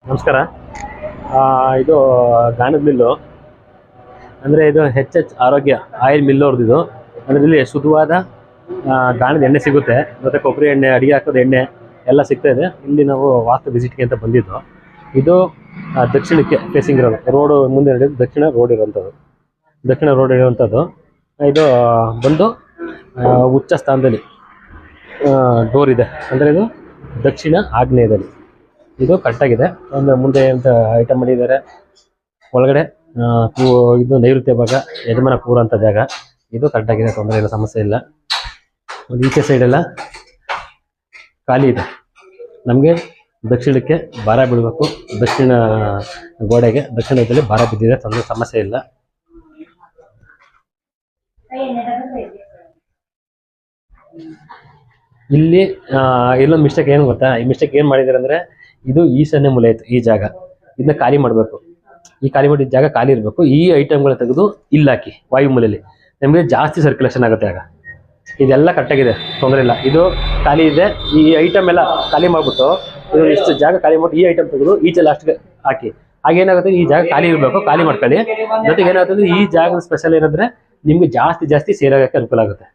ನಮಸ್ಕಾರ. ಇದು ಗಾಣದ ಮಿಲ್ಲು ಅಂದರೆ ಇದು ಹೆಚ್ ಆರೋಗ್ಯ ಆಯಿಲ್ ಮಿಲ್ ಅವ್ರದ್ದು ಇದು. ಅಂದರೆ ಇಲ್ಲಿ ಶುದ್ಧವಾದ ಗಾಣದ ಎಣ್ಣೆ ಸಿಗುತ್ತೆ, ಮತ್ತು ಕೊಬ್ಬರಿ ಎಣ್ಣೆ, ಅಡುಗೆ ಹಾಕೋದು ಎಣ್ಣೆ ಎಲ್ಲ ಸಿಗ್ತಾ ಇದೆ. ಇಲ್ಲಿ ನಾವು ವಾಸ್ತು ವಿಸಿಟ್ಗೆ ಅಂತ ಬಂದಿದ್ದು. ಇದು ದಕ್ಷಿಣಕ್ಕೆ ಫೇಸಿಂಗ್ ಇರೋದು, ರೋಡು ಮುಂದೆ ನಡೆಯೋದು ದಕ್ಷಿಣ ರೋಡ್ ಇರುವಂಥದ್ದು. ಇದು ಬಂದು ಉಚ್ಚ ಸ್ಥಾನದಲ್ಲಿ ಡೋರ್ ಇದೆ, ಅಂದರೆ ಇದು ದಕ್ಷಿಣ ಆಗ್ನೇಯದಲ್ಲಿ. ಇದು ಕರೆಕ್ಟಾಗಿದೆ. ಒಂದು ಮುಂದೆ ಅಂತ ಐಟಮ್ ಮಾಡಿದ್ದಾರೆ. ಒಳಗಡೆ ಇದು ನೈಋತ್ಯ ಭಾಗ, ಯಜಮಾನ ಕೂರ ಅಂತ ಜಾಗ. ಇದು ಕರೆಕ್ಟಾಗಿದೆ, ತೊಂದರೆ ಇಲ್ಲ, ಸಮಸ್ಯೆ ಇಲ್ಲ. ಒಂದು ಈಚೆ ಸೈಡೆಲ್ಲ ಖಾಲಿ ಇದೆ. ನಮಗೆ ದಕ್ಷಿಣಕ್ಕೆ ಭಾರ ಬೀಳಬೇಕು, ದಕ್ಷಿಣ ಗೋಡೆಗೆ ದಕ್ಷಿಣದಲ್ಲಿ ಭಾರ ಬಿದ್ದಿದೆ, ತೊಂದರೆ ಸಮಸ್ಯೆ ಇಲ್ಲ. ಇಲ್ಲಿ ಇಲ್ಲೊಂದು ಮಿಸ್ಟೇಕ್ ಏನು ಗೊತ್ತಾ? ಈ ಮಿಸ್ಟೇಕ್ ಏನು ಮಾಡಿದ್ದಾರೆ ಅಂದರೆ, ಇದು ಈಶಾನ್ಯ ಮೂಲೆ ಇತ್ತು ಈ ಜಾಗ, ಇದನ್ನ ಖಾಲಿ ಮಾಡಬೇಕು. ಈ ಖಾಲಿ ಮಾಡಿದ ಜಾಗ ಖಾಲಿ ಇರಬೇಕು. ಈ ಐಟಮ್ಗಳ ತೆಗೆದು ಇಲ್ಲಿ ಹಾಕಿ ವಾಯು ಮೂಲೆಯಲ್ಲಿ, ನಮಗೆ ಜಾಸ್ತಿ ಸರ್ಕ್ಯುಲೇಷನ್ ಆಗುತ್ತೆ ಆಗ. ಇದೆಲ್ಲ ಕರೆಕ್ಟಾಗಿದೆ, ತೊಂದರೆ ಇಲ್ಲ. ಇದು ಖಾಲಿ ಇದೆ, ಈ ಐಟಮ್ ಎಲ್ಲ ಖಾಲಿ ಮಾಡಿಬಿಟ್ಟು ಇದು ಇಷ್ಟು ಜಾಗ ಖಾಲಿ ಮಾಡಿ ಈ ಐಟಮ್ ತೆಗೆದು ಈಚೆ ಲಾಸ್ಟ್ಗೆ ಹಾಕಿ. ಹಾಗೇನಾಗುತ್ತೆ, ಈ ಜಾಗ ಖಾಲಿ ಇರಬೇಕು, ಖಾಲಿ ಮಾಡ್ಕೊಳ್ಳಿ. ಜೊತೆಗೆ ಏನಾಗುತ್ತೆ ಅಂದರೆ, ಈ ಜಾಗದ ಸ್ಪೆಷಲ್ ಏನಂದರೆ ನಿಮ್ಗೆ ಜಾಸ್ತಿ ಸೇಲ್ ಆಗೋಕ್ಕೆ ಅನುಕೂಲ ಆಗುತ್ತೆ.